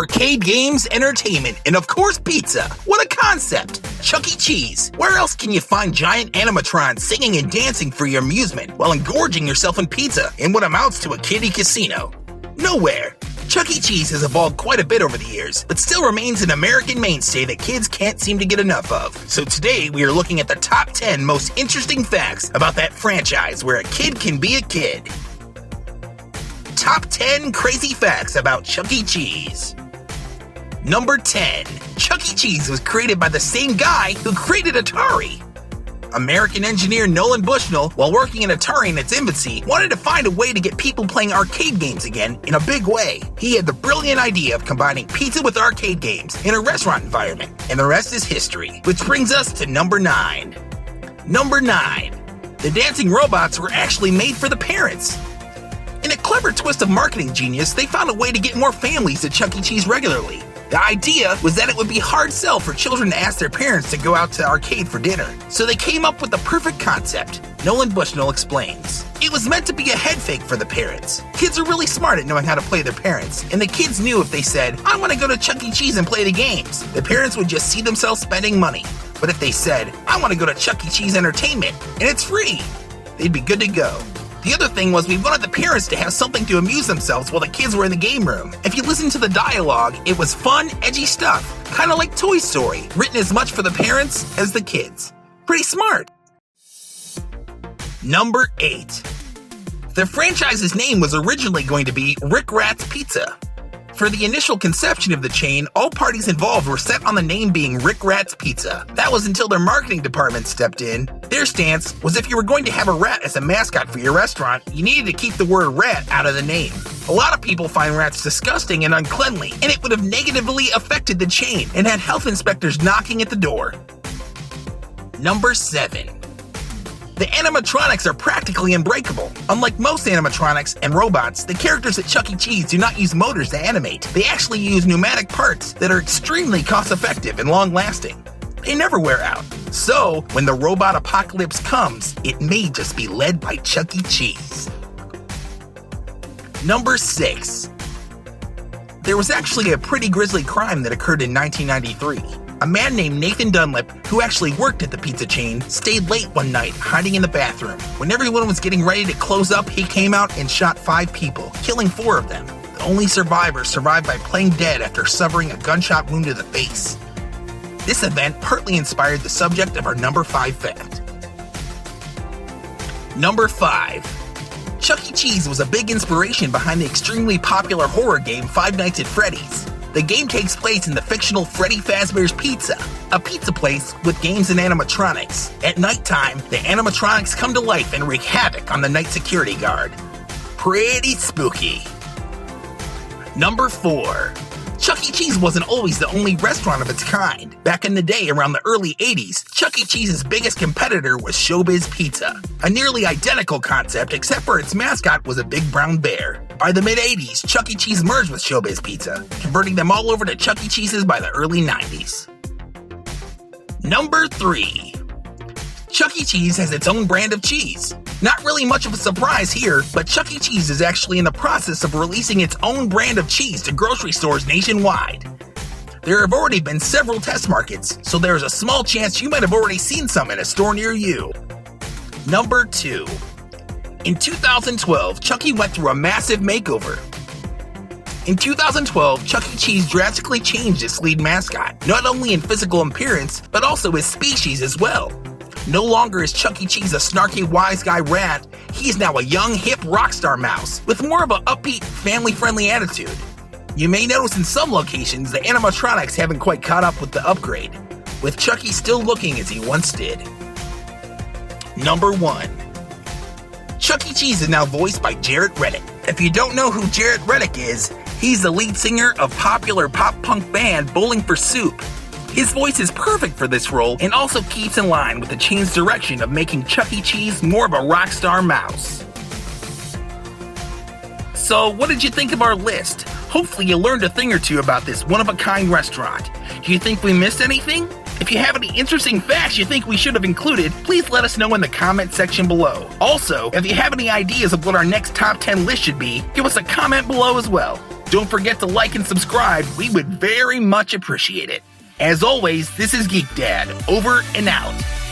arcade games, entertainment, and of course pizza. What a concept! Chuck E. Cheese. Where else can you find giant animatrons singing and dancing for your amusement while engorging yourself in pizza in what amounts to a kiddie casino? Nowhere. Chuck E. Cheese has evolved quite a bit over the years, but still remains an American mainstay that kids can't seem to get enough of. So today we are looking at the top 10 most interesting facts about that franchise where a kid can be a kid. Top 10 crazy facts about Chuck E. Cheese. Number 10. Chuck E. Cheese was created by the same guy who created Atari. American engineer Nolan Bushnell, while working in Atari in its infancy, wanted to find a way to get people playing arcade games again in a big way. He had the brilliant idea of combining pizza with arcade games in a restaurant environment, and the rest is history. Which brings us to number 9. Number 9. The dancing robots were actually made for the parents. In a clever twist of marketing genius, they found a way to get more families to Chuck E. Cheese regularly. The idea was that it would be hard sell for children to ask their parents to go out to the arcade for dinner, so they came up with the perfect concept. Nolan Bushnell explains. It was meant to be a head fake for the parents. Kids are really smart at knowing how to play their parents, and the kids knew if they said, "I want to go to Chuck E. Cheese and play the games," the parents would just see themselves spending money. But if they said, "I want to go to Chuck E. Cheese Entertainment, and it's free," they'd be good to go. The other thing was we wanted the parents to have something to amuse themselves while the kids were in the game room. If you listen to the dialogue, it was fun, edgy stuff, kind of like Toy Story, written as much for the parents as the kids. Pretty smart. Number 8. The franchise's name was originally going to be Rick Rat's Pizza. For the initial conception of the chain, all parties involved were set on the name being Rick Rat's Pizza. That was until their marketing department stepped in. Their stance was if you were going to have a rat as a mascot for your restaurant, you needed to keep the word rat out of the name. A lot of people find rats disgusting and uncleanly, and it would have negatively affected the chain and had health inspectors knocking at the door. Number 7. The animatronics are practically unbreakable. Unlike most animatronics and robots, the characters at Chuck E. Cheese do not use motors to animate. They actually use pneumatic parts that are extremely cost-effective and long-lasting. They never wear out. So, when the robot apocalypse comes, it may just be led by Chuck E. Cheese. Number 6. There was actually a pretty grisly crime that occurred in 1993. A man named Nathan Dunlap, who actually worked at the pizza chain, stayed late one night, hiding in the bathroom. When everyone was getting ready to close up, he came out and shot 5 people, killing 4 of them. The only survivors survived by playing dead after suffering a gunshot wound to the face. This event partly inspired the subject of our number 5 fact. Number 5. Chuck E. Cheese was a big inspiration behind the extremely popular horror game Five Nights at Freddy's. The game takes place in the fictional Freddy Fazbear's Pizza, a pizza place with games and animatronics. At nighttime, the animatronics come to life and wreak havoc on the night security guard. Pretty spooky. Number 4. Chuck E. Cheese wasn't always the only restaurant of its kind. Back in the day, around the early 80s, Chuck E. Cheese's biggest competitor was Showbiz Pizza, a nearly identical concept except for its mascot was a big brown bear. By the mid-80s, Chuck E. Cheese merged with Showbiz Pizza, converting them all over to Chuck E. Cheese's by the early 90s. Number 3. Chuck E. Cheese has its own brand of cheese. Not really much of a surprise here, but Chuck E. Cheese is actually in the process of releasing its own brand of cheese to grocery stores nationwide. There have already been several test markets, so there's a small chance you might have already seen some in a store near you. Number 2. In 2012, Chuckie went through a massive makeover. In 2012, Chuck E. Cheese drastically changed its lead mascot, not only in physical appearance, but also his species as well. No longer is Chuck E. Cheese a snarky wise guy rat, he's now a young hip rock star mouse with more of an upbeat, family-friendly attitude. You may notice in some locations the animatronics haven't quite caught up with the upgrade, with Chuckie still looking as he once did. Number 1. Chuck E. Cheese is now voiced by Jaret Reddick. If you don't know who Jaret Reddick is, he's the lead singer of popular pop-punk band Bowling for Soup. His voice is perfect for this role and also keeps in line with the chain's direction of making Chuck E. Cheese more of a rock star mouse. So, what did you think of our list? Hopefully you learned a thing or two about this one-of-a-kind restaurant. Do you think we missed anything? If you have any interesting facts you think we should have included, please let us know in the comment section below. Also, if you have any ideas of what our next top 10 list should be, give us a comment below as well. Don't forget to like and subscribe, we would very much appreciate it. As always, this is GeekDad, over and out.